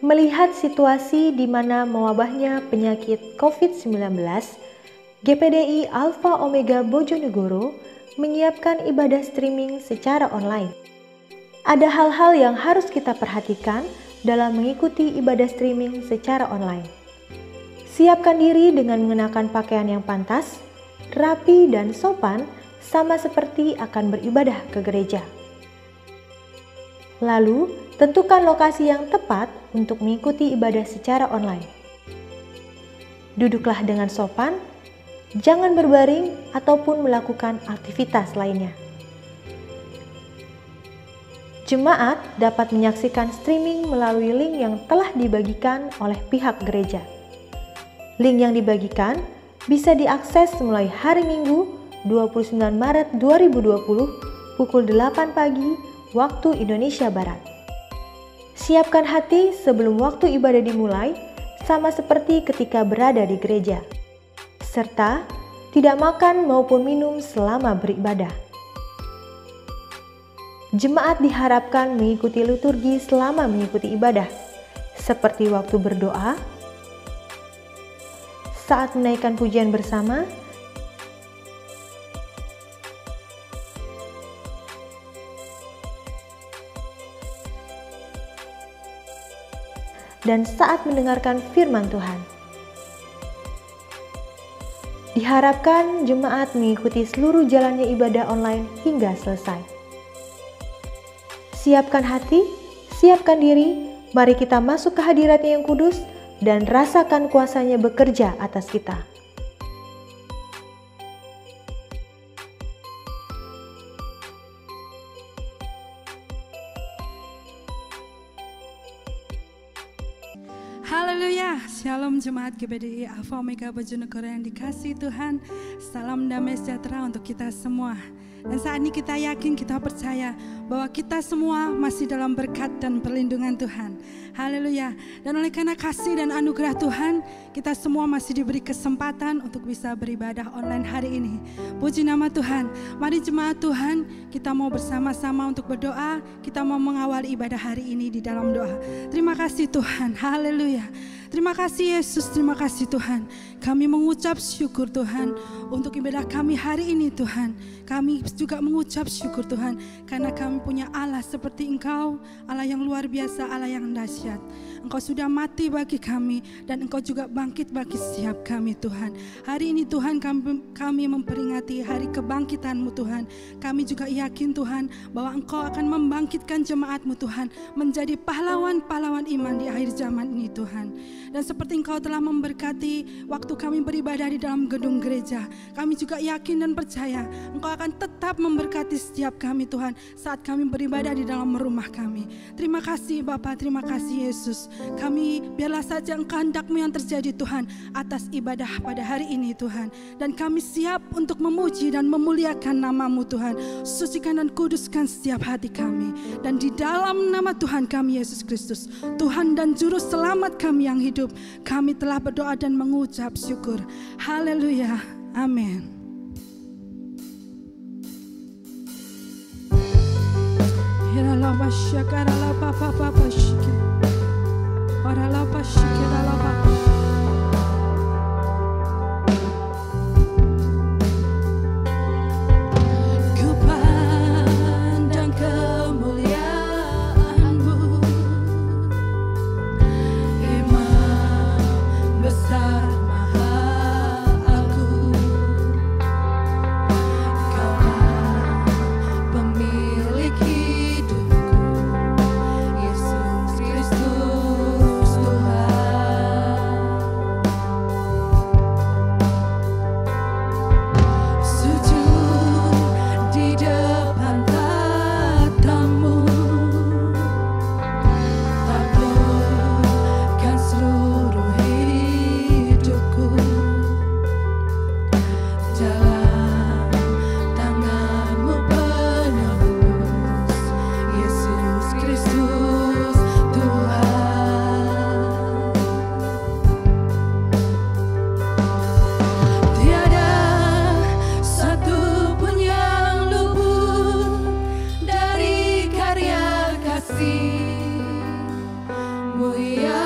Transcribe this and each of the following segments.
Melihat situasi di mana mewabahnya penyakit COVID-19, GPDI Alpha Omega Bojonegoro menyiapkan ibadah streaming secara online. Ada hal-hal yang harus kita perhatikan dalam mengikuti ibadah streaming secara online. Siapkan diri dengan mengenakan pakaian yang pantas, rapi dan sopan, sama seperti akan beribadah ke gereja. Lalu, tentukan lokasi yang tepat untuk mengikuti ibadah secara online. Duduklah dengan sopan, jangan berbaring ataupun melakukan aktivitas lainnya. Jemaat dapat menyaksikan streaming melalui link yang telah dibagikan oleh pihak gereja. Link yang dibagikan bisa diakses mulai hari Minggu 29 Maret 2020 pukul 8 pagi waktu Indonesia Barat. Siapkan hati sebelum waktu ibadah dimulai, sama seperti ketika berada di gereja. Serta tidak makan maupun minum selama beribadah. Jemaat diharapkan mengikuti liturgi selama mengikuti ibadah, seperti waktu berdoa, saat menaikkan pujian bersama, dan saat mendengarkan firman Tuhan. Diharapkan jemaat mengikuti seluruh jalannya ibadah online hingga selesai. Siapkan hati, siapkan diri, mari kita masuk ke hadirat-Nya yang kudus dan rasakan kuasa-Nya bekerja atas kita. Haleluya, Shalom Jemaat GPDI Alpha Omega Bojonegoro yang dikasihi Tuhan. Salam damai sejahtera untuk kita semua. Dan saat ini kita yakin, kita percaya bahwa kita semua masih dalam berkat dan perlindungan Tuhan. Haleluya. Dan oleh karena kasih dan anugerah Tuhan, kita semua masih diberi kesempatan untuk bisa beribadah online hari ini. Puji nama Tuhan. Mari jemaat Tuhan, kita mau bersama-sama untuk berdoa. Kita mau mengawali ibadah hari ini di dalam doa. Terima kasih Tuhan. Haleluya. Terima kasih Yesus, terima kasih Tuhan. Kami mengucap syukur Tuhan untuk ibadah kami hari ini Tuhan. Kami juga mengucap syukur Tuhan karena kami punya Allah seperti Engkau, Allah yang luar biasa, Allah yang dahsyat. Engkau sudah mati bagi kami dan Engkau juga bangkit bagi setiap kami Tuhan. Hari ini Tuhan kami memperingati hari kebangkitan-Mu Tuhan. Kami juga yakin Tuhan bahwa Engkau akan membangkitkan jemaat-Mu Tuhan menjadi pahlawan-pahlawan iman di akhir zaman ini Tuhan. Dan seperti Engkau telah memberkati waktu kami beribadah di dalam gedung gereja, kami juga yakin dan percaya Engkau akan tetap memberkati setiap kami Tuhan saat kami beribadah di dalam rumah kami. Terima kasih Bapa, terima kasih Yesus. Kami biarlah saja kehendak-Mu yang terjadi Tuhan atas ibadah pada hari ini Tuhan. Dan kami siap untuk memuji dan memuliakan nama-Mu Tuhan. Sucikan dan kuduskan setiap hati kami. Dan di dalam nama Tuhan kami Yesus Kristus, Tuhan dan Juru Selamat kami yang hidup, kami telah berdoa dan mengucap syukur. Haleluya. Amin. kasih-Mu yang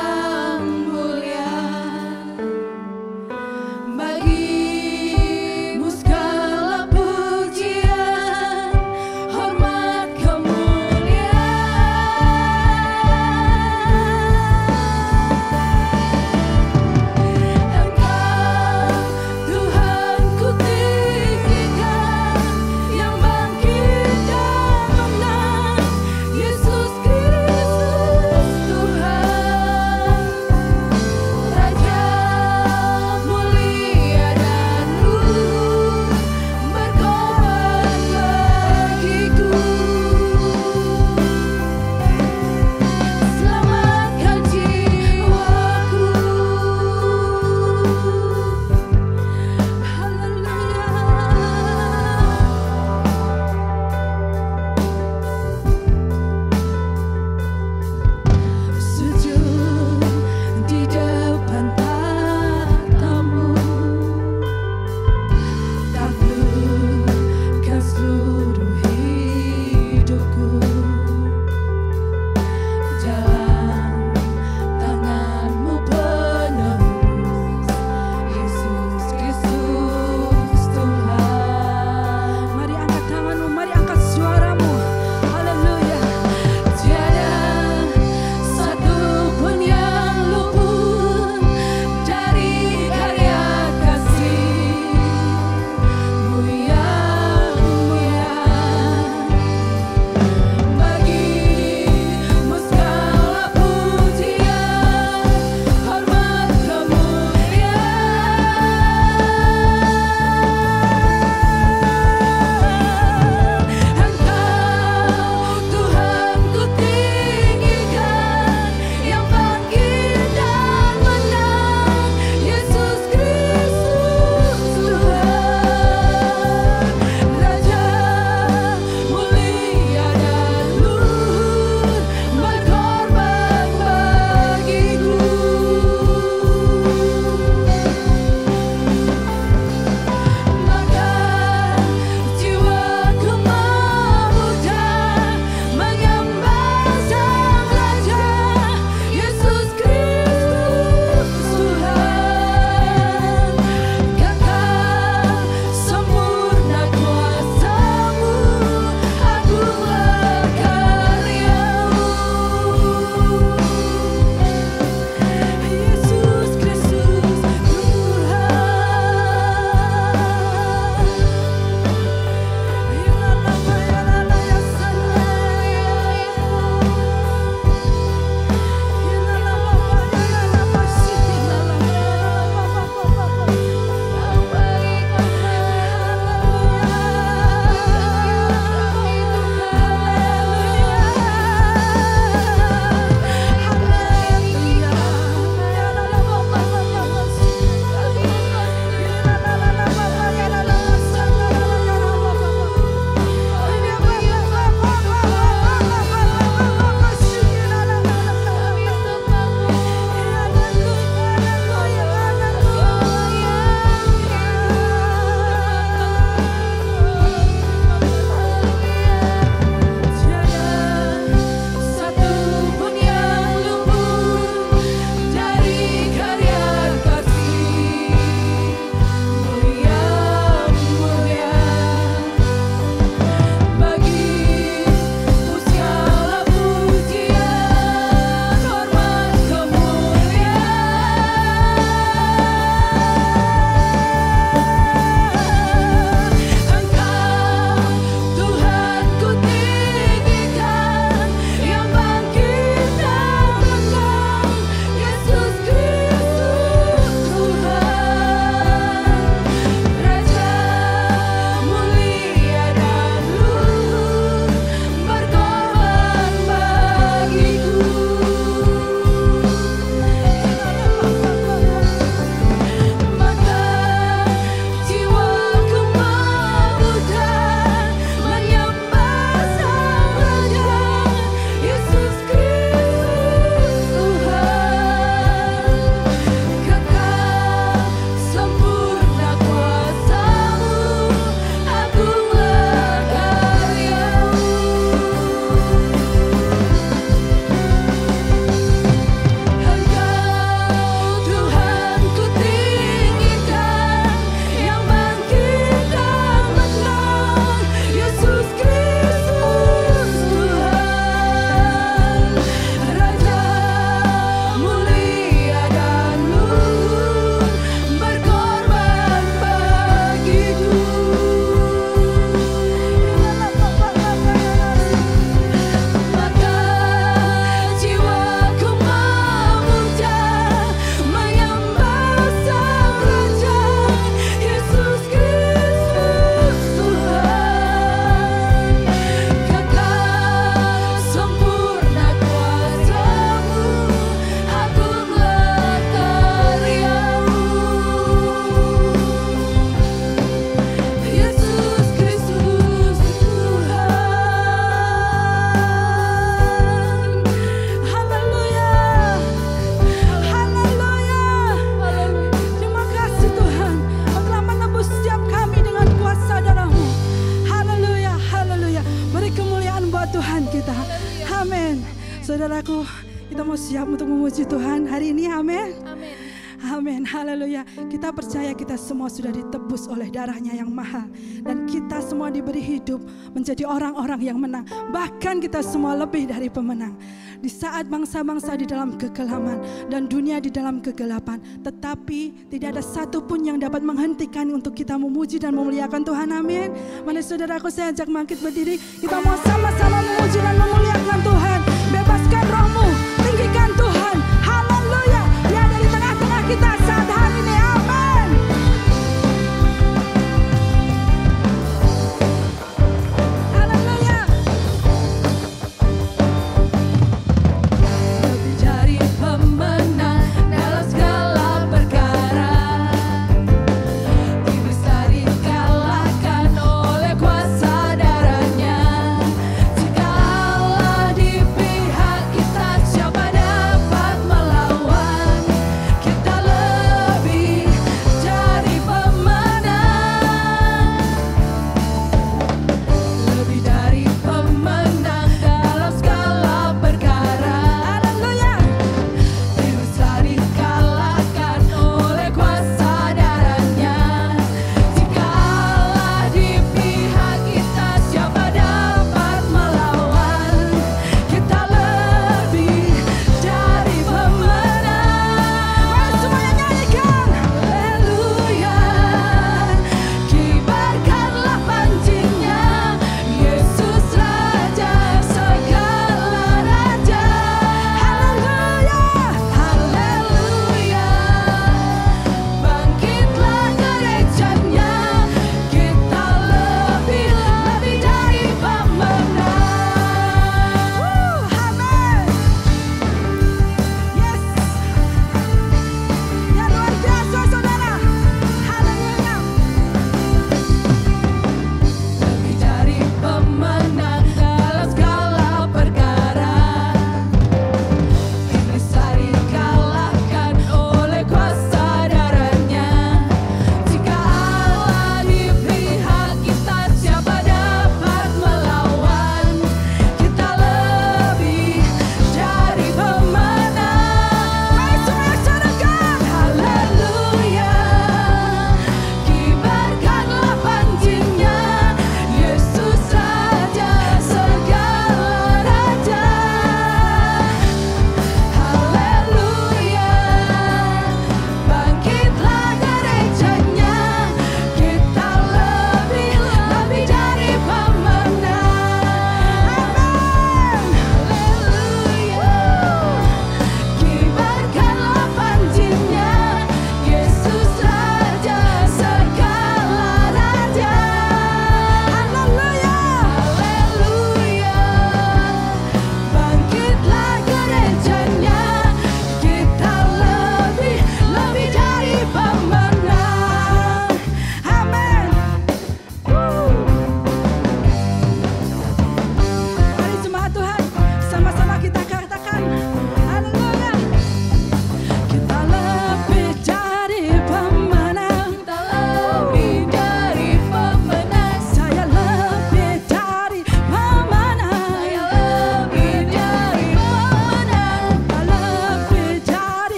saudaraku, kita mau siap untuk memuji Tuhan hari ini, amin. Amin. Amin, haleluya. Kita percaya kita semua sudah ditebus oleh darahnya yang mahal. Dan kita semua diberi hidup menjadi orang-orang yang menang. Bahkan kita semua lebih dari pemenang. Di saat bangsa-bangsa di dalam kekelaman dan dunia di dalam kegelapan, tetapi tidak ada satupun yang dapat menghentikan untuk kita memuji dan memuliakan Tuhan, amin. Mari saudaraku, saya ajak bangkit berdiri. Kita mau sama-sama memuji dan memuliakan Tuhan. Bebaskan rohmu, tinggikan Tuhan, haleluya. Dia ada di tengah-tengah kita saat hari ini, amin. Haleluya. Lebih dari pemenang dalam segala perkara, iblis tak dikalahkan oleh kuasa darahnya. Jika Allah di pihak kita,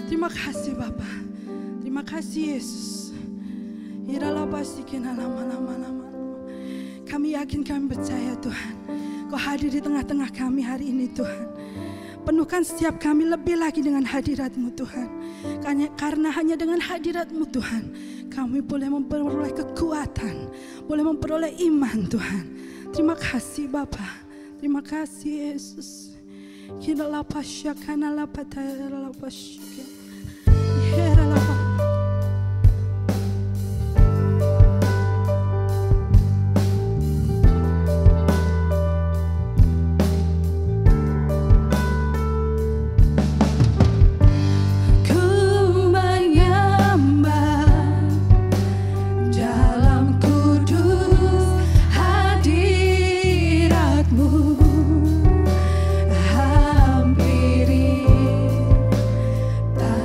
Terima kasih Bapa. Terima kasih Yesus. Kami yakin, kami percaya Tuhan, Kau hadir di tengah-tengah kami hari ini Tuhan. Penuhkan setiap kami lebih lagi dengan hadirat-Mu Tuhan. Karena hanya dengan hadirat-Mu Tuhan, kami boleh memperoleh kekuatan, boleh memperoleh iman Tuhan. Terima kasih Bapa. Terima kasih Yesus. Kita lapasyakan lapataya lapasyakan. Hera lapa. Tak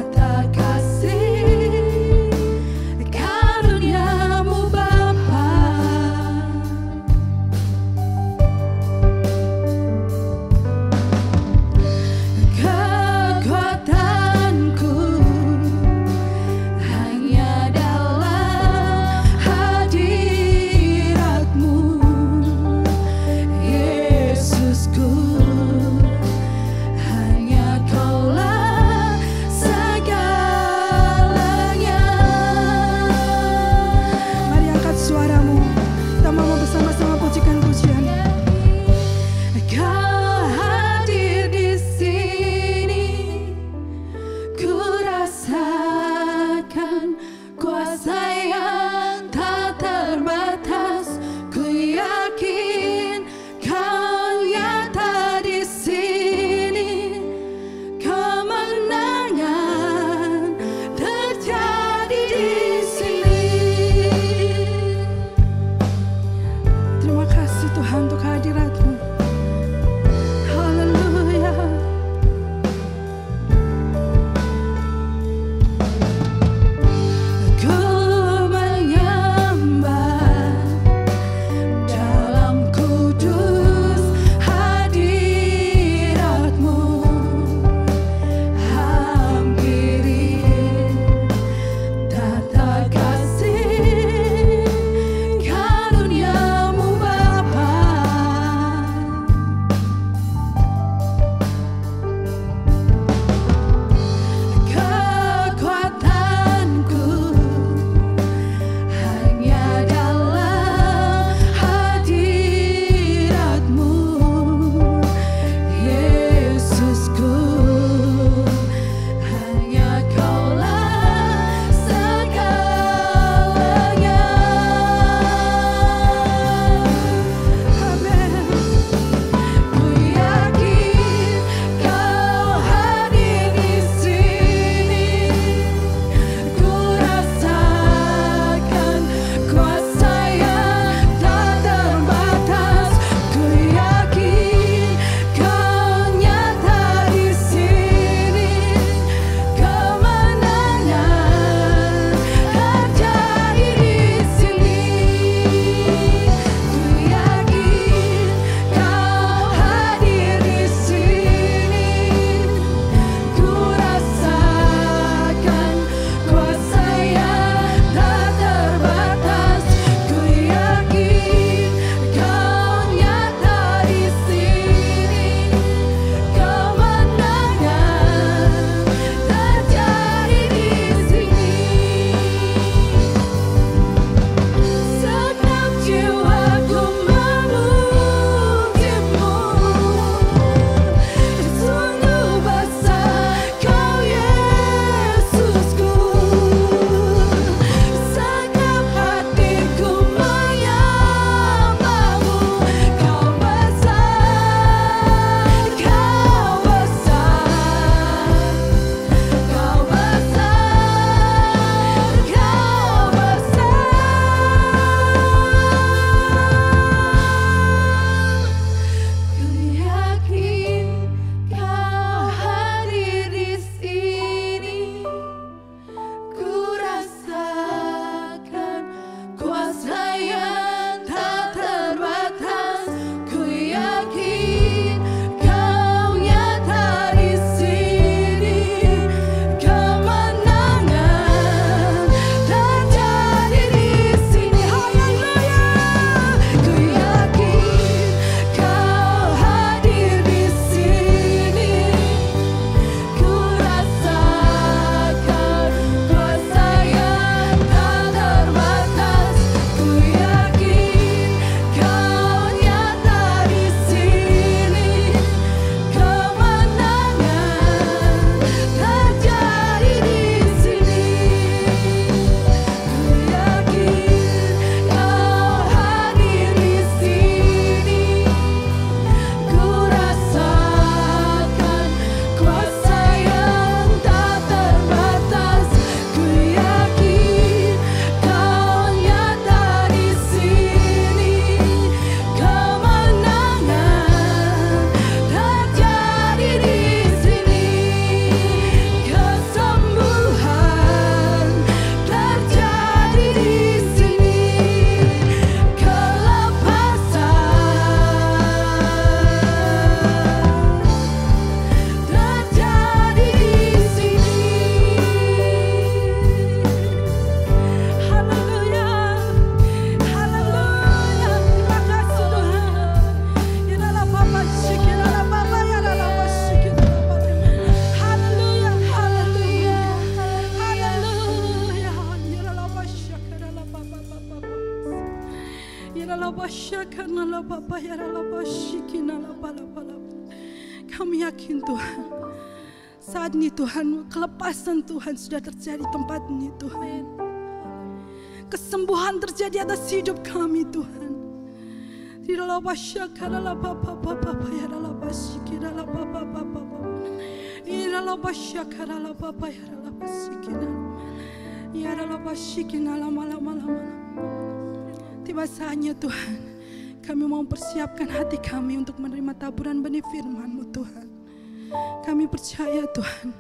Kami yakin Tuhan, saat ini Tuhan, kelepasan Tuhan sudah terjadi di tempat ini Tuhan. Kesembuhan terjadi atas hidup kami Tuhan. Tiba saatnya Tuhan, kami mau persiapkan hati kami untuk menerima taburan benih firman-Mu Tuhan. Kami percaya Tuhan,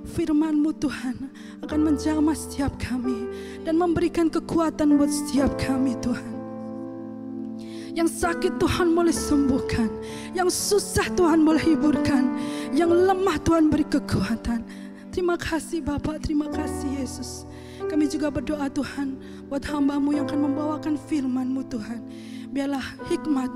firman-Mu Tuhan akan menjamah setiap kami dan memberikan kekuatan buat setiap kami Tuhan. Yang sakit Tuhan boleh sembuhkan, yang susah Tuhan boleh hiburkan, yang lemah Tuhan beri kekuatan. Terima kasih Bapa, terima kasih Yesus. Kami juga berdoa Tuhan buat hamba-Mu yang akan membawakan firman-Mu Tuhan. Biarlah hikmat,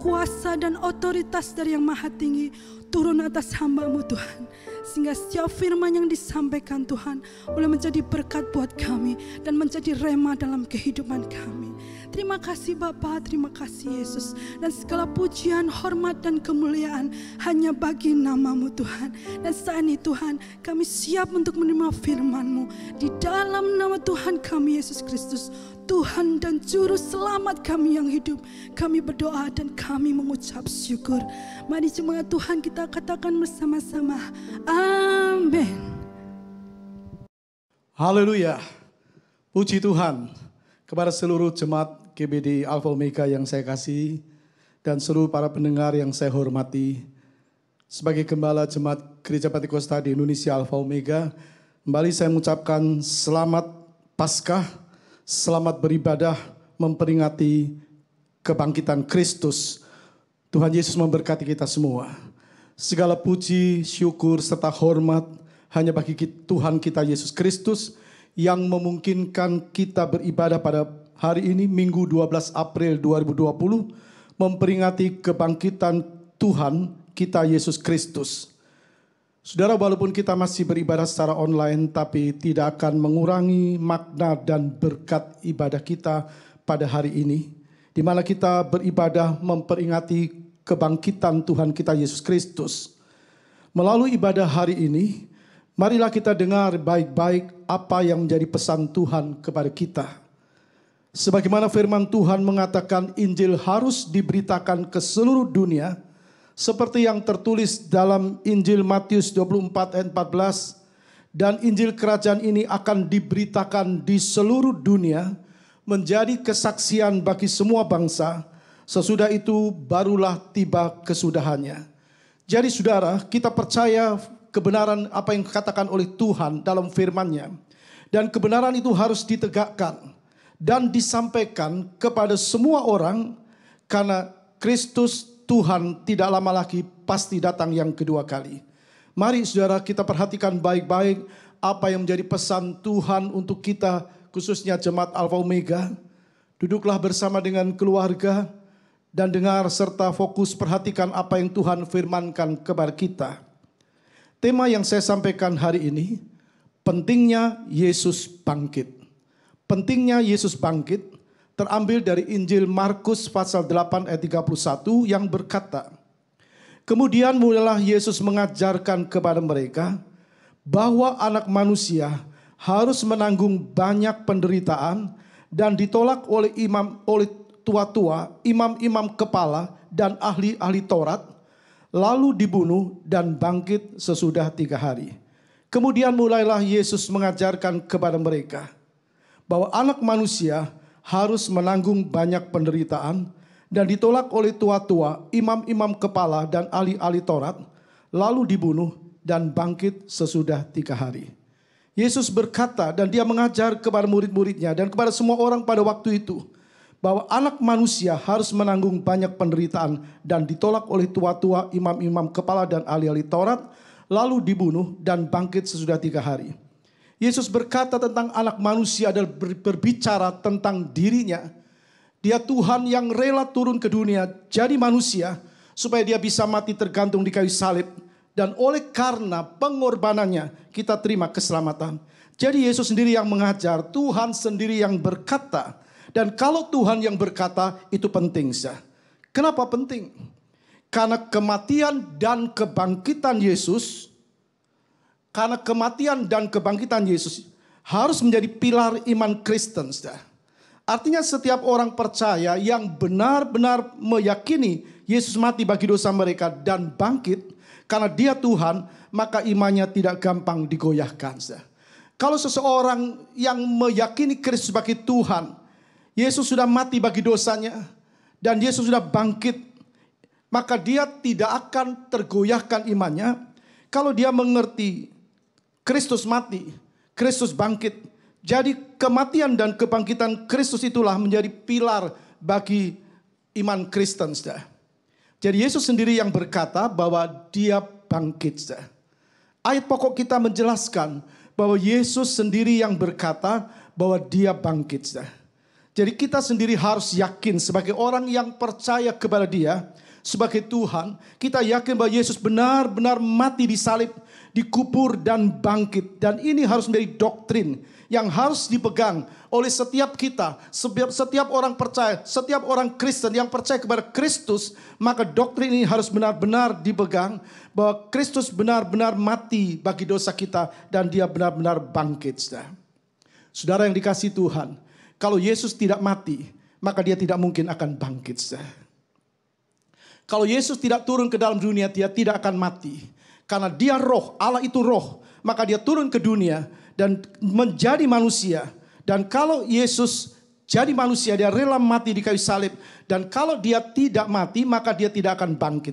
kuasa dan otoritas dari yang maha tinggi turun atas hamba-Mu Tuhan. Sehingga setiap firman yang disampaikan Tuhan boleh menjadi berkat buat kami dan menjadi rema dalam kehidupan kami. Terima kasih Bapa, terima kasih Yesus. Dan segala pujian, hormat dan kemuliaan hanya bagi nama-Mu Tuhan. Dan saat ini Tuhan, kami siap untuk menerima firman-Mu. Di dalam nama Tuhan kami Yesus Kristus, Tuhan dan Juru Selamat kami yang hidup, kami berdoa dan kami mengucap syukur. Mari jemaat Tuhan kita katakan bersama-sama, amin. Haleluya. Puji Tuhan. Kepada seluruh jemaat GBD Alpha Omega yang saya kasihi dan seluruh para pendengar yang saya hormati. Sebagai gembala jemaat Gereja Pentakosta di Indonesia Alpha Omega, kembali saya mengucapkan selamat Paskah, selamat beribadah memperingati kebangkitan Kristus. Tuhan Yesus memberkati kita semua. Segala puji, syukur, serta hormat hanya bagi Tuhan kita Yesus Kristus yang memungkinkan kita beribadah pada hari ini, Minggu 12 April 2020, memperingati kebangkitan Tuhan kita Yesus Kristus. Saudara, walaupun kita masih beribadah secara online, tapi tidak akan mengurangi makna dan berkat ibadah kita pada hari ini, di mana kita beribadah memperingati kebangkitan Tuhan kita Yesus Kristus. Melalui ibadah hari ini, marilah kita dengar baik-baik apa yang menjadi pesan Tuhan kepada kita. Sebagaimana firman Tuhan mengatakan Injil harus diberitakan ke seluruh dunia, seperti yang tertulis dalam Injil Matius 24 ayat 14, dan Injil kerajaan ini akan diberitakan di seluruh dunia, menjadi kesaksian bagi semua bangsa, sesudah itu barulah tiba kesudahannya. Jadi saudara, kita percaya kebenaran apa yang dikatakan oleh Tuhan dalam firman-Nya. Dan kebenaran itu harus ditegakkan dan disampaikan kepada semua orang, karena Kristus Tuhan tidak lama lagi pasti datang yang kedua kali. Mari saudara, kita perhatikan baik-baik apa yang menjadi pesan Tuhan untuk kita, khususnya jemaat Alpha Omega. Duduklah bersama dengan keluarga dan dengar serta fokus perhatikan apa yang Tuhan firmankan kepada kita. Tema yang saya sampaikan hari ini, pentingnya Yesus bangkit. Pentingnya Yesus bangkit terambil dari Injil Markus pasal 8 ayat 31 yang berkata, kemudian mulailah Yesus mengajarkan kepada mereka bahwa anak manusia harus menanggung banyak penderitaan dan ditolak oleh tua-tua, imam-imam kepala dan ahli-ahli Taurat, lalu dibunuh dan bangkit sesudah 3 hari. Kemudian mulailah Yesus mengajarkan kepada mereka bahwa anak manusia harus menanggung banyak penderitaan dan ditolak oleh tua-tua, imam-imam kepala dan ahli-ahli Taurat, lalu dibunuh dan bangkit sesudah 3 hari. Yesus berkata dan dia mengajar kepada murid-muridnya dan kepada semua orang pada waktu itu, bahwa anak manusia harus menanggung banyak penderitaan dan ditolak oleh tua-tua, imam-imam kepala dan ahli-ahli Taurat, lalu dibunuh dan bangkit sesudah 3 hari. Yesus berkata tentang anak manusia dan berbicara tentang dirinya. Dia Tuhan yang rela turun ke dunia jadi manusia supaya dia bisa mati tergantung di kayu salib. Dan oleh karena pengorbanannya kita terima keselamatan. Jadi Yesus sendiri yang mengajar, Tuhan sendiri yang berkata Dan kalau Tuhan yang berkata, itu penting. Kenapa penting? Karena kematian dan kebangkitan Yesus, harus menjadi pilar iman Kristen. Artinya setiap orang percaya yang benar-benar meyakini Yesus mati bagi dosa mereka dan bangkit karena Dia Tuhan, maka imannya tidak gampang digoyahkan. Kalau seseorang yang meyakini Kristus sebagai Tuhan, Yesus sudah mati bagi dosanya dan Yesus sudah bangkit, maka dia tidak akan tergoyahkan imannya kalau dia mengerti Kristus mati, Kristus bangkit. Jadi kematian dan kebangkitan Kristus itulah menjadi pilar bagi iman Kristen. Jadi Yesus sendiri yang berkata bahwa Dia bangkit. Ayat pokok kita menjelaskan bahwa Yesus sendiri yang berkata bahwa Dia bangkit. Jadi kita sendiri harus yakin sebagai orang yang percaya kepada Dia sebagai Tuhan. Kita yakin bahwa Yesus benar-benar mati di salib, dikubur dan bangkit. Dan ini harus menjadi doktrin yang harus dipegang oleh setiap kita. Setiap orang percaya, setiap orang Kristen yang percaya kepada Kristus, maka doktrin ini harus benar-benar dipegang. Bahwa Kristus benar-benar mati bagi dosa kita dan Dia benar-benar bangkit. Saudara yang dikasihi Tuhan, kalau Yesus tidak mati, maka Dia tidak mungkin akan bangkit. Kalau Yesus tidak turun ke dalam dunia, Dia tidak akan mati. Karena Dia roh, Allah itu roh, maka Dia turun ke dunia dan menjadi manusia. Dan kalau Yesus jadi manusia, Dia rela mati di kayu salib. Dan kalau Dia tidak mati, maka Dia tidak akan bangkit.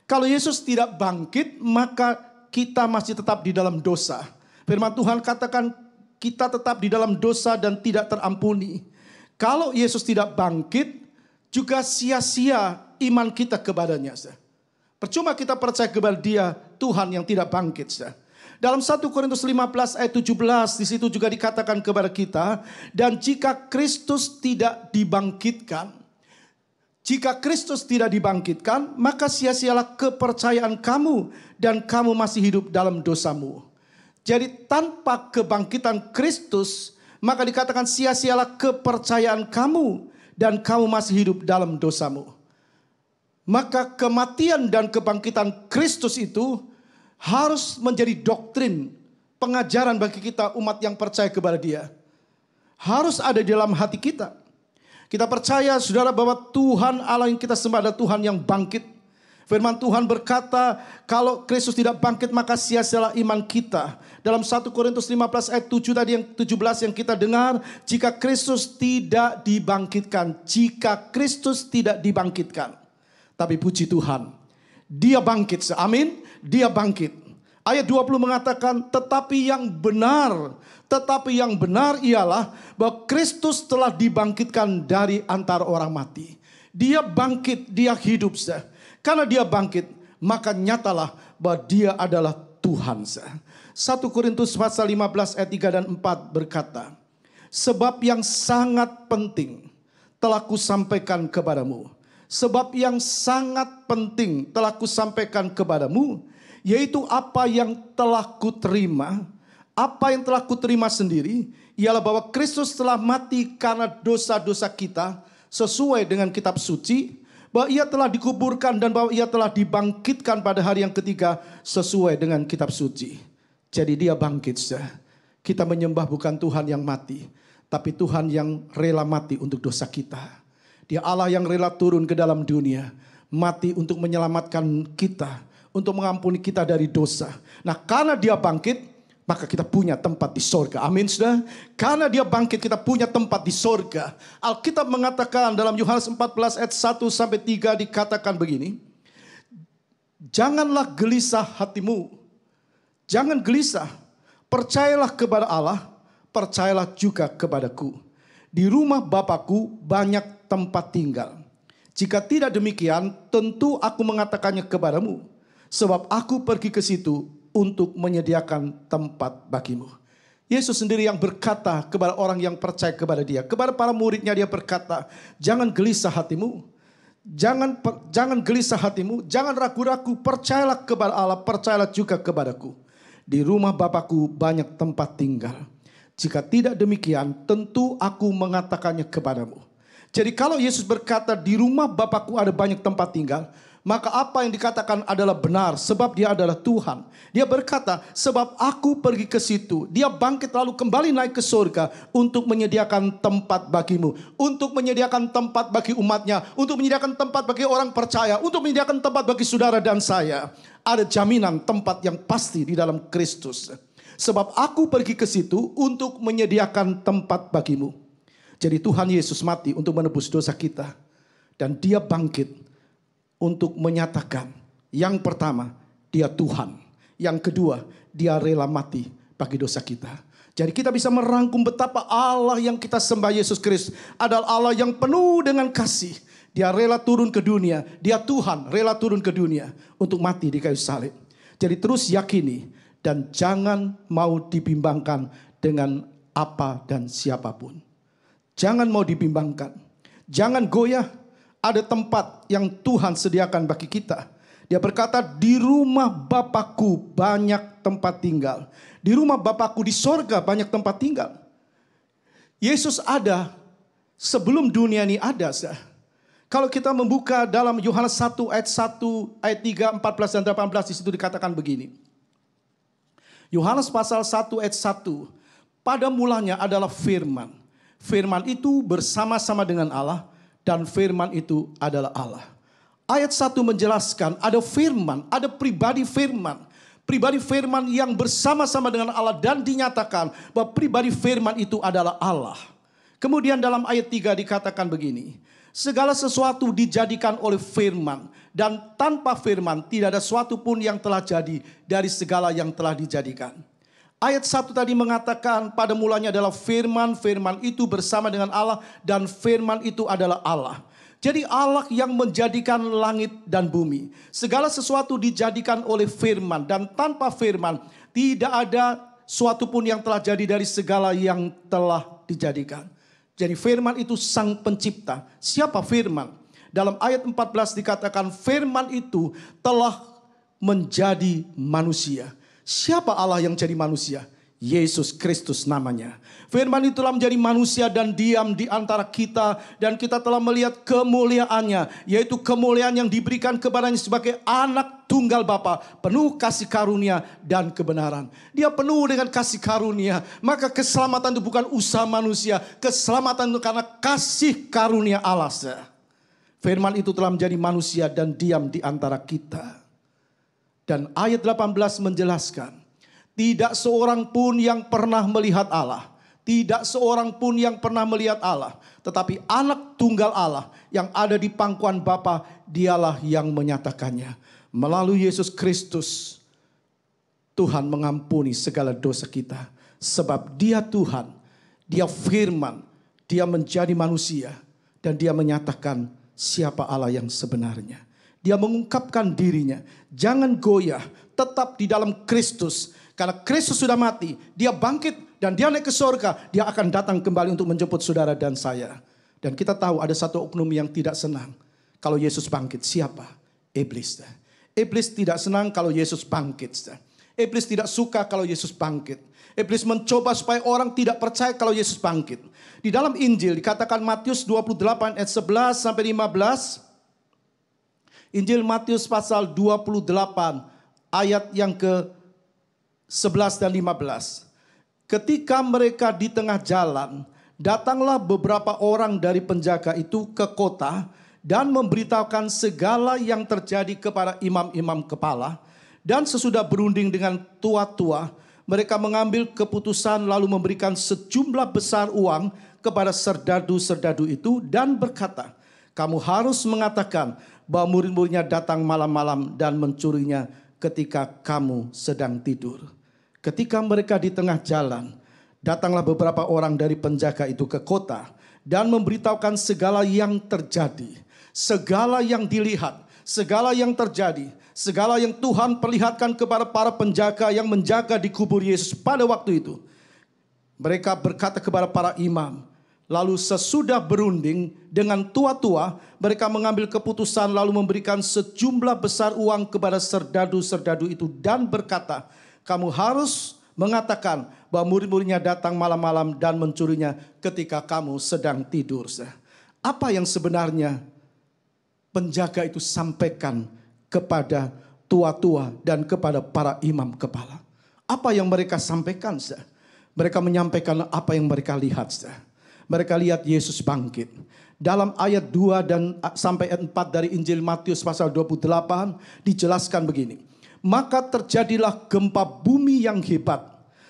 Kalau Yesus tidak bangkit, maka kita masih tetap di dalam dosa. Firman Tuhan katakan kita tetap di dalam dosa dan tidak terampuni. Kalau Yesus tidak bangkit, juga sia-sia iman kita kepadanya. Percuma kita percaya kepada Dia, Tuhan yang tidak bangkit. Dalam 1 Korintus 15 ayat 17, di situ juga dikatakan kepada kita, dan jika Kristus tidak dibangkitkan, maka sia-sialah kepercayaan kamu dan kamu masih hidup dalam dosamu. Jadi tanpa kebangkitan Kristus, maka dikatakan sia-sialah kepercayaan kamu dan kamu masih hidup dalam dosamu. Maka kematian dan kebangkitan Kristus itu harus menjadi doktrin, pengajaran bagi kita umat yang percaya kepada Dia. Harus ada di dalam hati kita. Kita percaya saudara bahwa Tuhan Allah yang kita sembah adalah Tuhan yang bangkit. Firman Tuhan berkata, kalau Kristus tidak bangkit maka sia-sialah iman kita. Dalam 1 Korintus 15 ayat 7 tadi yang 17 yang kita dengar, jika Kristus tidak dibangkitkan. Tapi puji Tuhan, Dia bangkit. Amin. Dia bangkit. Ayat 20 mengatakan, tetapi yang benar ialah bahwa Kristus telah dibangkitkan dari antara orang mati. Dia bangkit, Dia hidup. Karena Dia bangkit, maka nyatalah bahwa Dia adalah Tuhan. 1 Korintus pasal 15 ayat 3 dan 4 berkata, sebab yang sangat penting telah kusampaikan kepadamu. Sebab yang sangat penting telah kusampaikan kepadamu, yaitu apa yang telah kuterima. Apa yang telah kuterima sendiri, ialah bahwa Kristus telah mati karena dosa-dosa kita sesuai dengan kitab suci. Bahwa Ia telah dikuburkan dan bahwa Ia telah dibangkitkan pada hari yang ketiga sesuai dengan kitab suci. Jadi Dia bangkit. Kita menyembah bukan Tuhan yang mati, tapi Tuhan yang rela mati untuk dosa kita. Dia Allah yang rela turun ke dalam dunia, mati untuk menyelamatkan kita, untuk mengampuni kita dari dosa. Nah, karena Dia bangkit, maka kita punya tempat di sorga. Amin, saudara. Karena Dia bangkit, kita punya tempat di sorga. Alkitab mengatakan dalam Yohanes 14 ayat 1 sampai 3 dikatakan begini. Janganlah gelisah hatimu. Jangan gelisah. Percayalah kepada Allah, percayalah juga kepadaku. Di rumah Bapakku banyak tempat tinggal. Jika tidak demikian, tentu aku mengatakannya kepadamu. Sebab aku pergi ke situ untuk menyediakan tempat bagimu. Yesus sendiri yang berkata kepada orang yang percaya kepada Dia. Kepada para muridnya Dia berkata, jangan gelisah hatimu. Jangan gelisah hatimu. Jangan ragu-ragu. Percayalah kepada Allah, percayalah juga kepadaku. Di rumah Bapakku banyak tempat tinggal. Jika tidak demikian, tentu aku mengatakannya kepadamu. Jadi kalau Yesus berkata di rumah Bapakku ada banyak tempat tinggal, maka apa yang dikatakan adalah benar sebab dia adalah Tuhan. Dia berkata sebab aku pergi ke situ. Dia bangkit lalu kembali naik ke surga untuk menyediakan tempat bagimu. Untuk menyediakan tempat bagi umatnya. Untuk menyediakan tempat bagi orang percaya. Untuk menyediakan tempat bagi saudara dan saya. Ada jaminan tempat yang pasti di dalam Kristus. Sebab aku pergi ke situ untuk menyediakan tempat bagimu. Jadi Tuhan Yesus mati untuk menebus dosa kita. Dan dia bangkit untuk menyatakan, yang pertama, dia Tuhan. Yang kedua, dia rela mati bagi dosa kita. Jadi kita bisa merangkum betapa Allah yang kita sembah, Yesus Kristus, adalah Allah yang penuh dengan kasih. Dia rela turun ke dunia. Dia Tuhan rela turun ke dunia untuk mati di kayu salib. Jadi terus yakini dan jangan mau dibimbangkan dengan apa dan siapapun. Jangan mau dibimbangkan. Jangan goyah. Ada tempat yang Tuhan sediakan bagi kita. Dia berkata di rumah Bapakku banyak tempat tinggal. Di rumah Bapakku di sorga banyak tempat tinggal. Yesus ada sebelum dunia ini ada. Kalau kita membuka dalam Yohanes 1 ayat 1, ayat 3, 14 dan 18 di situ dikatakan begini. Yohanes pasal 1 ayat 1. Pada mulanya adalah firman. Firman itu bersama-sama dengan Allah. Dan firman itu adalah Allah. Ayat 1 menjelaskan ada firman, ada pribadi firman. Pribadi firman yang bersama-sama dengan Allah dan dinyatakan bahwa pribadi firman itu adalah Allah. Kemudian dalam ayat 3 dikatakan begini. Segala sesuatu dijadikan oleh firman. Dan tanpa firman tidak ada sesuatu pun yang telah jadi dari segala yang telah dijadikan. Ayat 1 tadi mengatakan pada mulanya adalah firman, firman itu bersama dengan Allah dan firman itu adalah Allah. Jadi Allah yang menjadikan langit dan bumi. Segala sesuatu dijadikan oleh firman dan tanpa firman tidak ada suatu pun yang telah jadi dari segala yang telah dijadikan. Jadi firman itu sang pencipta. Siapa firman? Dalam ayat 14 dikatakan firman itu telah menjadi manusia. Siapa Allah yang jadi manusia? Yesus Kristus namanya. Firman itu telah menjadi manusia dan diam di antara kita. Dan kita telah melihat kemuliaannya. Yaitu kemuliaan yang diberikan kepadanya sebagai anak tunggal Bapa. Penuh kasih karunia dan kebenaran. Dia penuh dengan kasih karunia. Maka keselamatan itu bukan usaha manusia. Keselamatan itu karena kasih karunia Allah. Firman itu telah menjadi manusia dan diam di antara kita. Dan ayat 18 menjelaskan, tidak seorang pun yang pernah melihat Allah. Tidak seorang pun yang pernah melihat Allah. Tetapi anak tunggal Allah yang ada di pangkuan Bapa, dialah yang menyatakannya. Melalui Yesus Kristus, Tuhan mengampuni segala dosa kita. Sebab dia Tuhan, dia firman, dia menjadi manusia. Dan dia menyatakan siapa Allah yang sebenarnya. Dia mengungkapkan dirinya. Jangan goyah. Tetap di dalam Kristus. Karena Kristus sudah mati. Dia bangkit dan dia naik ke surga. Dia akan datang kembali untuk menjemput saudara dan saya. Dan kita tahu ada satu oknum yang tidak senang. Kalau Yesus bangkit. Siapa? Iblis. Iblis tidak senang kalau Yesus bangkit. Iblis tidak suka kalau Yesus bangkit. Iblis mencoba supaya orang tidak percaya kalau Yesus bangkit. Di dalam Injil dikatakan Matius 28 ayat 11 sampai 15. Injil Matius pasal 28 ayat yang ke-11 dan 15. Ketika mereka di tengah jalan, datanglah beberapa orang dari penjaga itu ke kota dan memberitahukan segala yang terjadi kepada imam-imam kepala. Dan sesudah berunding dengan tua-tua, mereka mengambil keputusan lalu memberikan sejumlah besar uang kepada serdadu-serdadu itu dan berkata, kamu harus mengatakan bahwa murid-muridnya datang malam-malam dan mencurinya ketika kamu sedang tidur. Ketika mereka di tengah jalan, datanglah beberapa orang dari penjaga itu ke kota dan memberitahukan segala yang terjadi, segala yang dilihat, segala yang terjadi, segala yang Tuhan perlihatkan kepada para penjaga yang menjaga di kubur Yesus pada waktu itu. Mereka berkata kepada para imam. Lalu sesudah berunding dengan tua-tua, mereka mengambil keputusan lalu memberikan sejumlah besar uang kepada serdadu-serdadu itu dan berkata, kamu harus mengatakan bahwa murid-muridnya datang malam-malam dan mencurinya ketika kamu sedang tidur. Apa yang sebenarnya penjaga itu sampaikan kepada tua-tua dan kepada para imam kepala? Apa yang mereka sampaikan? Mereka menyampaikan apa yang mereka lihat. Mereka lihat Yesus bangkit. Dalam ayat 2 dan sampai ayat 4 dari Injil Matius pasal 28 dijelaskan begini. Maka terjadilah gempa bumi yang hebat,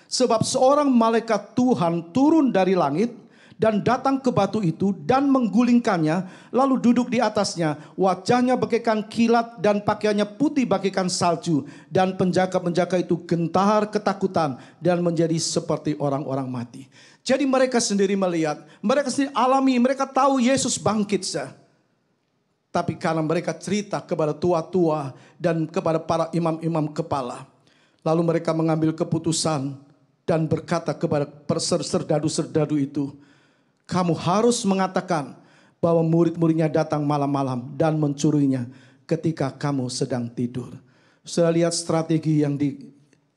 sebab seorang malaikat Tuhan turun dari langit dan datang ke batu itu dan menggulingkannya, lalu duduk di atasnya. Wajahnya bagaikan kilat dan pakaiannya putih bagaikan salju. Dan penjaga-penjaga itu gentar ketakutan dan menjadi seperti orang-orang mati. Jadi mereka sendiri melihat, mereka sendiri alami, mereka tahu Yesus bangkit. Tapi karena mereka cerita kepada tua-tua dan kepada para imam-imam kepala, lalu mereka mengambil keputusan dan berkata kepada serdadu-serdadu itu, kamu harus mengatakan bahwa murid-muridnya datang malam-malam dan mencurinya ketika kamu sedang tidur. Sudah lihat strategi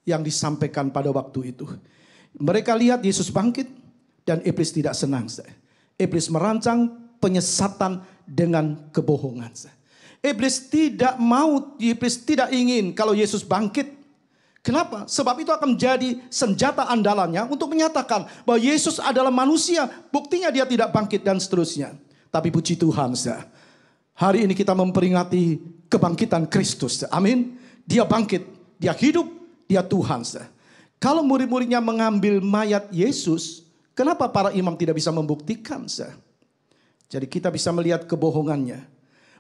yang disampaikan pada waktu itu. Mereka lihat Yesus bangkit dan iblis tidak senang. Iblis merancang penyesatan dengan kebohongan. Iblis tidak ingin kalau Yesus bangkit. Kenapa? Sebab itu akan menjadi senjata andalannya untuk menyatakan bahwa Yesus adalah manusia. Buktinya dia tidak bangkit dan seterusnya. Tapi puji Tuhan, hari ini kita memperingati kebangkitan Kristus. Amin. Dia bangkit, dia hidup, dia Tuhan. Kalau murid-muridnya mengambil mayat Yesus, kenapa para imam tidak bisa membuktikan? Jadi kita bisa melihat kebohongannya.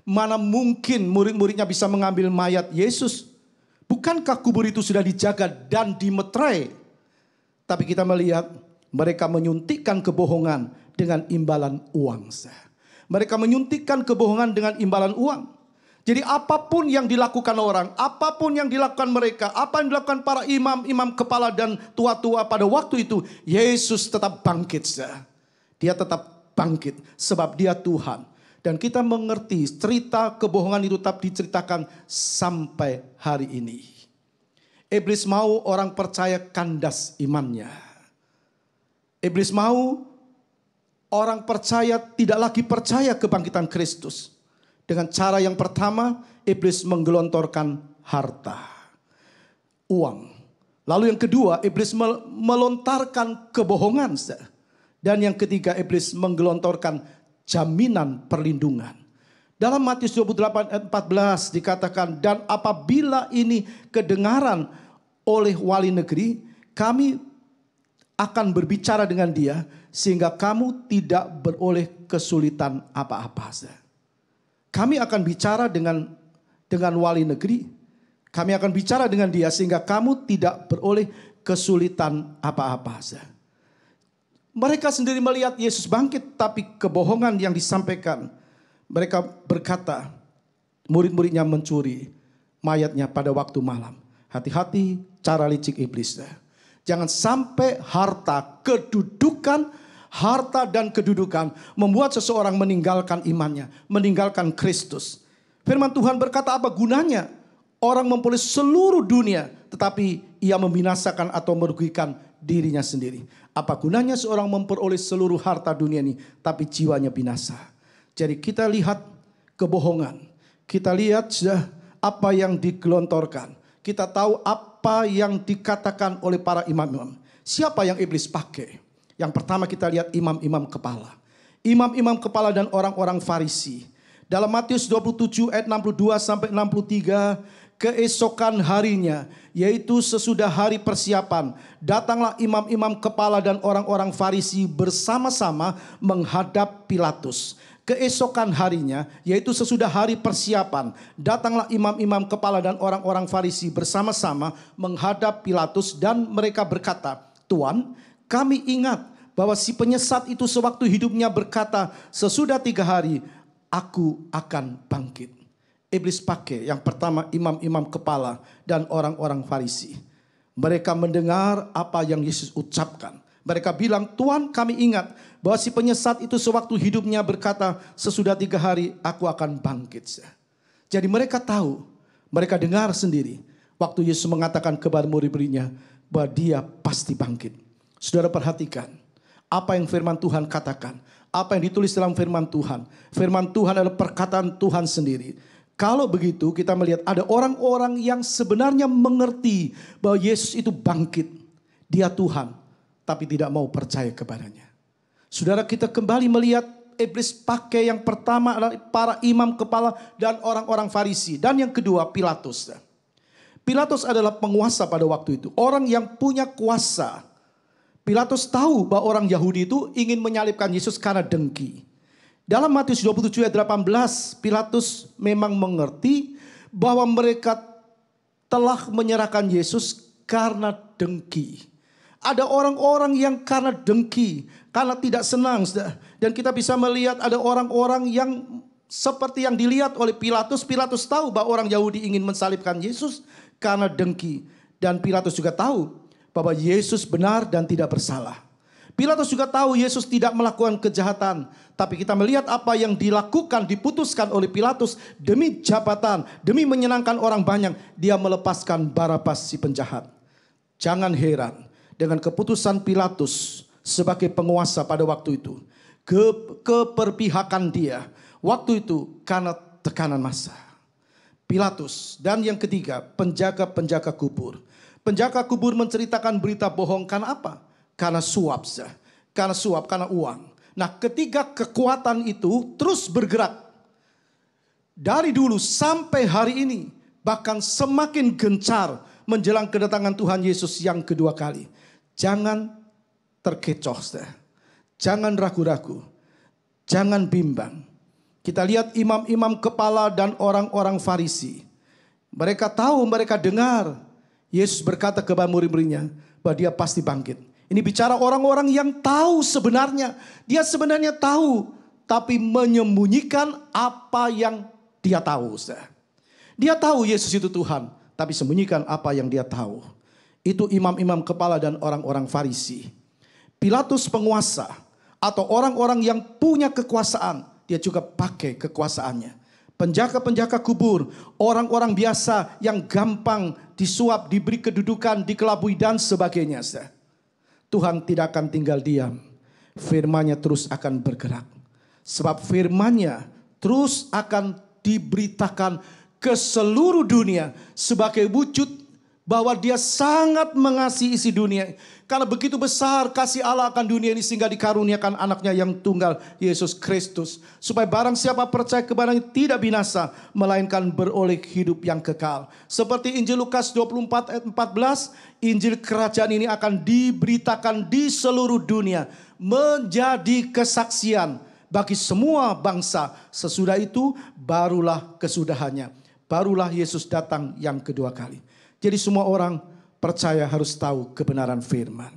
Mana mungkin murid-muridnya bisa mengambil mayat Yesus? Bukankah kubur itu sudah dijaga dan dimeterai? Tapi kita melihat mereka menyuntikkan kebohongan dengan imbalan uang. Mereka menyuntikkan kebohongan dengan imbalan uang. Jadi apapun yang dilakukan orang, apapun yang dilakukan mereka, apa yang dilakukan para imam kepala dan tua-tua pada waktu itu, Yesus tetap bangkit. Dia tetap bangkit sebab dia Tuhan. Dan kita mengerti cerita kebohongan itu tetap diceritakan sampai hari ini. Iblis mau orang percaya kandas imannya. Iblis mau orang percaya tidak lagi percaya kebangkitan Kristus. Dengan cara yang pertama, iblis menggelontorkan harta, uang. Lalu yang kedua, iblis melontarkan kebohongan. Dan yang ketiga, iblis menggelontorkan jaminan perlindungan. Dalam Matius 28 ayat 14 dikatakan, dan apabila ini kedengaran oleh wali negeri, kami akan berbicara dengan dia sehingga kamu tidak beroleh kesulitan apa-apa. Kami akan bicara dengan wali negeri, kami akan bicara dengan dia sehingga kamu tidak beroleh kesulitan apa-apa. Mereka sendiri melihat Yesus bangkit, tapi kebohongan yang disampaikan. Mereka berkata, murid-muridnya mencuri mayatnya pada waktu malam. Hati-hati cara licik iblis. Jangan sampai harta dan kedudukan membuat seseorang meninggalkan imannya, meninggalkan Kristus. Firman Tuhan berkata, apa gunanya orang memperoleh seluruh dunia tetapi ia membinasakan atau merugikan dirinya sendiri. Apa gunanya seorang memperoleh seluruh harta dunia ini tapi jiwanya binasa. Jadi kita lihat kebohongan. Kita lihat sudah apa yang digelontorkan. Kita tahu apa yang dikatakan oleh para imam-imam. Siapa yang iblis pakai? Yang pertama kita lihat imam-imam kepala. Imam-imam kepala dan orang-orang Farisi. Dalam Matius 27 ayat 62 sampai 63, keesokan harinya, yaitu sesudah hari persiapan, datanglah imam-imam kepala dan orang-orang Farisi bersama-sama menghadap Pilatus. Keesokan harinya, yaitu sesudah hari persiapan, datanglah imam-imam kepala dan orang-orang Farisi bersama-sama menghadap Pilatus dan mereka berkata, Tuan, kami ingat bahwa si penyesat itu sewaktu hidupnya berkata, sesudah 3 hari aku akan bangkit. Iblis pakai yang pertama imam-imam kepala dan orang-orang Farisi. Mereka mendengar apa yang Yesus ucapkan. Mereka bilang, Tuhan, kami ingat bahwa si penyesat itu sewaktu hidupnya berkata, sesudah 3 hari aku akan bangkit. Jadi mereka tahu, mereka dengar sendiri. Waktu Yesus mengatakan kepada murid-muridnya, bahwa dia pasti bangkit. Saudara perhatikan apa yang firman Tuhan katakan. Apa yang ditulis dalam firman Tuhan. Firman Tuhan adalah perkataan Tuhan sendiri. Kalau begitu kita melihat ada orang-orang yang sebenarnya mengerti bahwa Yesus itu bangkit. Dia Tuhan, tapi tidak mau percaya kepadanya. Saudara, kita kembali melihat iblis pakai yang pertama adalah para imam kepala dan orang-orang Farisi. Dan yang kedua Pilatus. Pilatus adalah penguasa pada waktu itu. Orang yang punya kuasa. Pilatus tahu bahwa orang Yahudi itu ingin menyalibkan Yesus karena dengki. Dalam Matius 27 ayat 18, Pilatus memang mengerti bahwa mereka telah menyerahkan Yesus karena dengki. Ada orang-orang yang karena dengki, karena tidak senang. Dan kita bisa melihat ada orang-orang yang seperti yang dilihat oleh Pilatus. Pilatus tahu bahwa orang Yahudi ingin mensalibkan Yesus karena dengki. Dan Pilatus juga tahu bahwa Yesus benar dan tidak bersalah. Pilatus juga tahu Yesus tidak melakukan kejahatan. Tapi kita melihat apa yang dilakukan, diputuskan oleh Pilatus demi jabatan, demi menyenangkan orang banyak. Dia melepaskan Barabas si penjahat. Jangan heran dengan keputusan Pilatus sebagai penguasa pada waktu itu. Keperpihakan dia waktu itu karena tekanan massa. Pilatus. Dan yang ketiga, penjaga-penjaga kubur. Penjaga kubur menceritakan berita bohong karena apa? Karena suap. Karena suap, karena uang. Nah, ketiga kekuatan itu terus bergerak. Dari dulu sampai hari ini. Bahkan semakin gencar menjelang kedatangan Tuhan Yesus yang kedua kali. Jangan terkecoh. Jangan ragu-ragu. Jangan bimbang. Kita lihat imam-imam kepala dan orang-orang Farisi. Mereka tahu, mereka dengar. Yesus berkata kepada murid-muridnya bahwa dia pasti bangkit. Ini bicara orang-orang yang tahu sebenarnya. Dia sebenarnya tahu. Tapi menyembunyikan apa yang dia tahu. Dia tahu Yesus itu Tuhan. Tapi sembunyikan apa yang dia tahu. Itu imam-imam kepala dan orang-orang Farisi. Pilatus penguasa. Atau orang-orang yang punya kekuasaan. Dia juga pakai kekuasaannya. Penjaga-penjaga kubur, orang-orang biasa yang gampang disuap, diberi kedudukan, dikelabui dan sebagainya. Tuhan tidak akan tinggal diam. Firman-Nya terus akan bergerak. Sebab firman-Nya terus akan diberitakan ke seluruh dunia sebagai wujud bahwa dia sangat mengasihi isi dunia. Karena begitu besar kasih Allah akan dunia ini sehingga dikaruniakan anaknya yang tunggal, Yesus Kristus. Supaya barang siapa percaya kepadanya tidak binasa, melainkan beroleh hidup yang kekal. Seperti Injil Lukas 24 ayat 14, Injil kerajaan ini akan diberitakan di seluruh dunia. Menjadi kesaksian bagi semua bangsa. Sesudah itu barulah kesudahannya. Barulah Yesus datang yang kedua kali. Jadi semua orang percaya harus tahu kebenaran firman.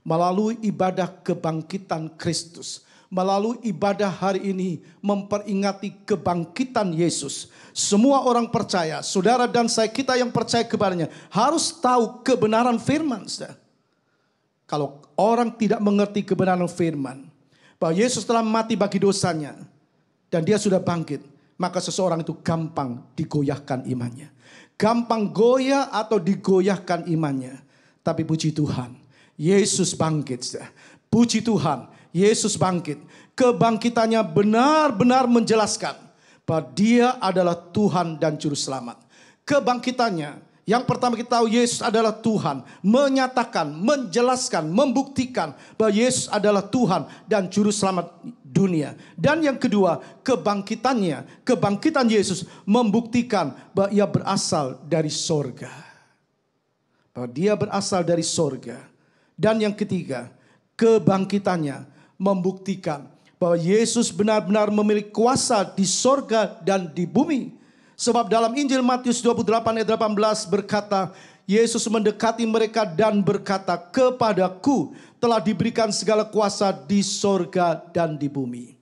Melalui ibadah kebangkitan Kristus. Melalui ibadah hari ini memperingati kebangkitan Yesus. Semua orang percaya, saudara dan saya, kita yang percaya kepadanya harus tahu kebenaran firman. Kalau orang tidak mengerti kebenaran firman, bahwa Yesus telah mati bagi dosanya dan dia sudah bangkit, maka seseorang itu gampang digoyahkan imannya. Gampang goyah atau digoyahkan imannya. Tapi puji Tuhan, Yesus bangkit. Puji Tuhan, Yesus bangkit. Kebangkitannya benar-benar menjelaskan bahwa dia adalah Tuhan dan Juru Selamat. Kebangkitannya, yang pertama kita tahu Yesus adalah Tuhan. Menyatakan, menjelaskan, membuktikan bahwa Yesus adalah Tuhan dan Juru Selamat dunia. Dan yang kedua, kebangkitannya, kebangkitan Yesus membuktikan bahwa ia berasal dari sorga. Bahwa dia berasal dari sorga. Dan yang ketiga, kebangkitannya membuktikan bahwa Yesus benar-benar memiliki kuasa di sorga dan di bumi. Sebab dalam Injil Matius 28 ayat 18 berkata, Yesus mendekati mereka dan berkata, kepadaku telah diberikan segala kuasa di sorga dan di bumi.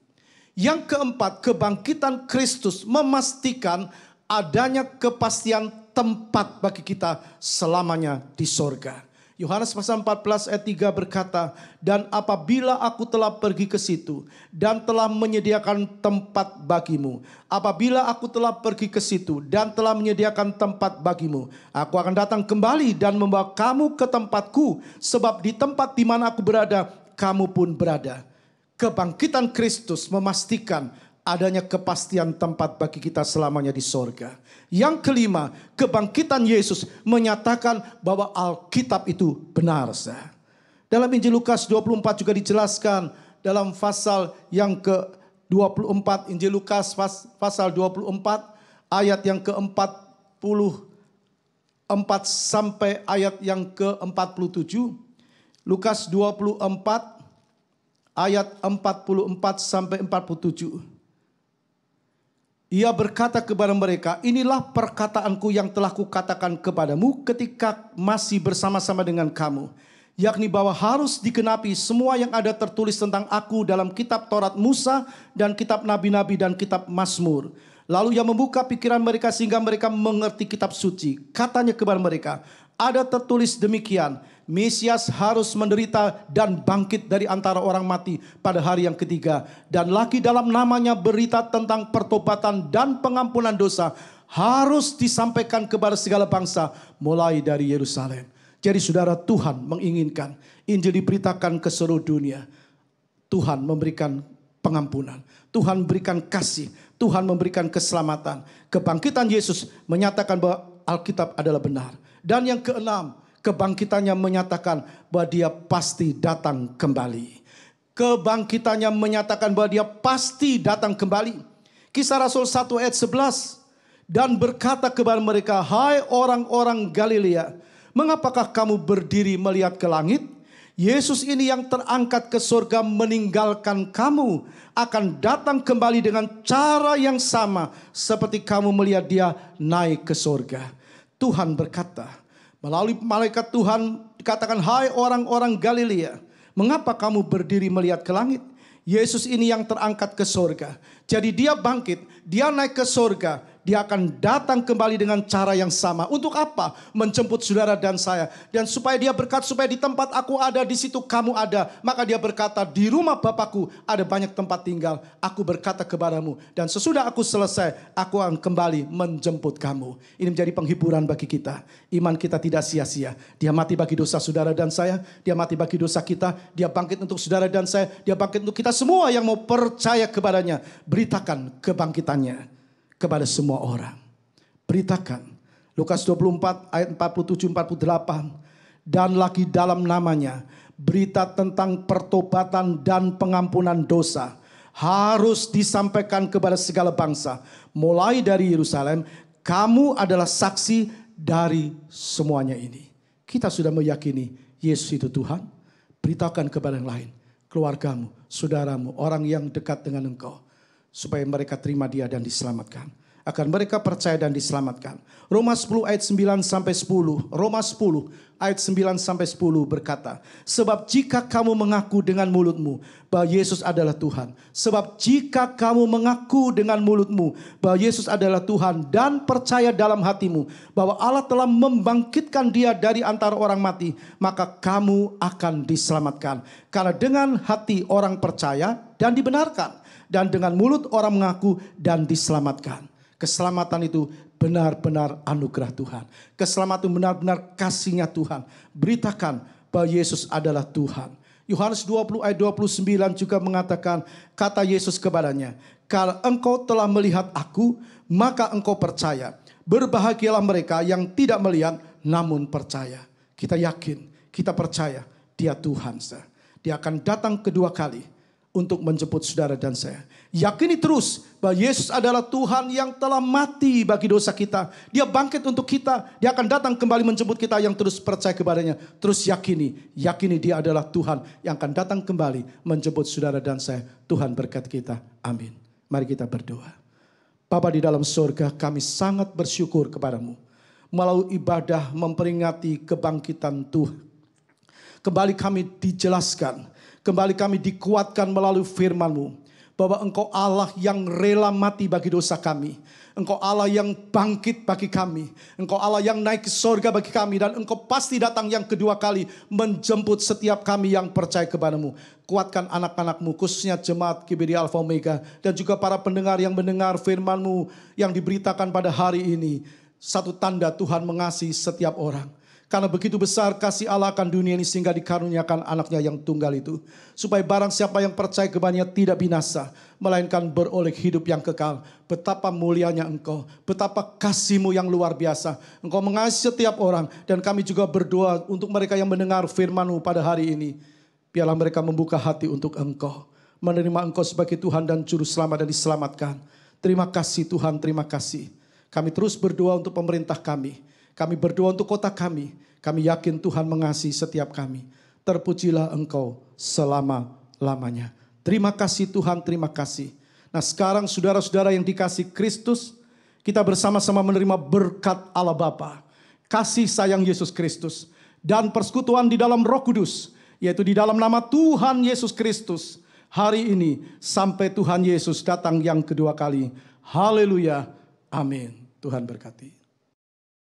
Yang keempat, kebangkitan Kristus memastikan adanya kepastian tempat bagi kita selamanya di sorga. Yohanes pasal 14 ayat 3 berkata, dan apabila aku telah pergi ke situ dan telah menyediakan tempat bagimu. Apabila aku telah pergi ke situ dan telah menyediakan tempat bagimu. Aku akan datang kembali dan membawa kamu ke tempatku. Sebab di tempat di mana aku berada, kamu pun berada. Kebangkitan Kristus memastikan adanya kepastian tempat bagi kita selamanya di sorga. Yang kelima, kebangkitan Yesus menyatakan bahwa Alkitab itu benar. Dalam Injil Lukas 24 juga dijelaskan dalam pasal yang ke-24. Injil Lukas pasal 24 ayat yang ke-44 sampai ayat yang ke-47. Lukas 24 ayat 44 sampai 47. Ia berkata kepada mereka, inilah perkataanku yang telah kukatakan kepadamu ketika masih bersama-sama dengan kamu. Yakni bahwa harus digenapi semua yang ada tertulis tentang aku dalam kitab Taurat Musa dan kitab Nabi-Nabi dan kitab Mazmur. Lalu ia membuka pikiran mereka sehingga mereka mengerti kitab suci. Katanya kepada mereka, ada tertulis demikian, Mesias harus menderita dan bangkit dari antara orang mati pada hari yang ketiga. Dan lagi dalam namanya berita tentang pertobatan dan pengampunan dosa harus disampaikan kepada segala bangsa mulai dari Yerusalem. Jadi saudara, Tuhan menginginkan Injil diberitakan ke seluruh dunia. Tuhan memberikan pengampunan. Tuhan memberikan kasih. Tuhan memberikan keselamatan. Kebangkitan Yesus menyatakan bahwa Alkitab adalah benar. Dan yang keenam, kebangkitannya menyatakan bahwa dia pasti datang kembali. Kebangkitannya menyatakan bahwa dia pasti datang kembali. Kisah Rasul 1 ayat 11. Dan berkata kepada mereka, hai orang-orang Galilea, mengapakah kamu berdiri melihat ke langit? Yesus ini yang terangkat ke surga meninggalkan kamu akan datang kembali dengan cara yang sama seperti kamu melihat dia naik ke surga. Tuhan berkata, melalui malaikat Tuhan dikatakan, hai orang-orang Galilea, mengapa kamu berdiri melihat ke langit? Yesus ini yang terangkat ke surga. Jadi dia bangkit, dia naik ke surga. Dia akan datang kembali dengan cara yang sama. Untuk apa? Menjemput saudara dan saya. Dan supaya dia berkata, supaya di tempat aku ada, di situ kamu ada. Maka dia berkata, di rumah Bapakku ada banyak tempat tinggal. Aku berkata kepadamu, dan sesudah aku selesai, aku akan kembali menjemput kamu. Ini menjadi penghiburan bagi kita. Iman kita tidak sia-sia. Dia mati bagi dosa saudara dan saya. Dia mati bagi dosa kita. Dia bangkit untuk saudara dan saya. Dia bangkit untuk kita semua yang mau percaya kepadanya. Beritakan kebangkitannya kepada semua orang. Beritakan. Lukas 24 ayat 47-48. Dan lagi dalam namanya berita tentang pertobatan dan pengampunan dosa harus disampaikan kepada segala bangsa. Mulai dari Yerusalem, kamu adalah saksi dari semuanya ini. Kita sudah meyakini Yesus itu Tuhan. Beritakan kepada yang lain. Keluargamu, saudaramu, orang yang dekat dengan engkau. Supaya mereka terima dia dan diselamatkan. Akan mereka percaya dan diselamatkan. Roma 10 ayat 9 sampai 10. Roma 10 ayat 9 sampai 10 berkata, sebab jika kamu mengaku dengan mulutmu bahwa Yesus adalah Tuhan. Sebab jika kamu mengaku dengan mulutmu bahwa Yesus adalah Tuhan dan percaya dalam hatimu bahwa Allah telah membangkitkan dia dari antara orang mati, maka kamu akan diselamatkan. Karena dengan hati orang percaya dan dibenarkan, dan dengan mulut orang mengaku dan diselamatkan. Keselamatan itu benar-benar anugerah Tuhan. Keselamatan itu benar-benar kasih-Nya Tuhan. Beritakan bahwa Yesus adalah Tuhan. Yohanes 20 ayat 29 juga mengatakan, kata Yesus kepadanya, kalau engkau telah melihat aku, maka engkau percaya. Berbahagialah mereka yang tidak melihat namun percaya. Kita yakin, kita percaya dia Tuhan. Dia akan datang kedua kali untuk menjemput saudara dan saya. Yakini terus bahwa Yesus adalah Tuhan yang telah mati bagi dosa kita. Dia bangkit untuk kita. Dia akan datang kembali menjemput kita yang terus percaya kepadanya. Terus yakini dia adalah Tuhan yang akan datang kembali menjemput saudara dan saya. Tuhan berkati kita. Amin. Mari kita berdoa. Bapa di dalam surga, kami sangat bersyukur kepadamu. Melalui ibadah memperingati kebangkitan Tuhan. Kembali kami dijelaskan. Kembali kami dikuatkan melalui firman-Mu bahwa Engkau Allah yang rela mati bagi dosa kami. Engkau Allah yang bangkit bagi kami. Engkau Allah yang naik ke surga bagi kami. Dan Engkau pasti datang yang kedua kali menjemput setiap kami yang percaya kepadamu. Kuatkan anak-anak-Mu, khususnya jemaat GBD Alpha Omega. Dan juga para pendengar yang mendengar firman-Mu yang diberitakan pada hari ini. Satu tanda Tuhan mengasihi setiap orang. Karena begitu besar kasih Allah akan dunia ini sehingga dikaruniakan anaknya yang tunggal itu. Supaya barang siapa yang percaya kepadanya tidak binasa, melainkan beroleh hidup yang kekal. Betapa mulianya Engkau, betapa kasih-Mu yang luar biasa. Engkau mengasihi setiap orang, dan kami juga berdoa untuk mereka yang mendengar firman-Mu pada hari ini. Biarlah mereka membuka hati untuk Engkau, menerima Engkau sebagai Tuhan dan Juru Selamat dan diselamatkan. Terima kasih Tuhan, terima kasih. Kami terus berdoa untuk pemerintah kami. Kami berdoa untuk kota kami. Kami yakin Tuhan mengasihi setiap kami. Terpujilah Engkau selama-lamanya. Terima kasih Tuhan, terima kasih. Nah sekarang saudara-saudara yang dikasihi Kristus, kita bersama-sama menerima berkat Allah Bapa, kasih sayang Yesus Kristus, dan persekutuan di dalam Roh Kudus, yaitu di dalam nama Tuhan Yesus Kristus, hari ini sampai Tuhan Yesus datang yang kedua kali. Haleluya, amin. Tuhan berkati.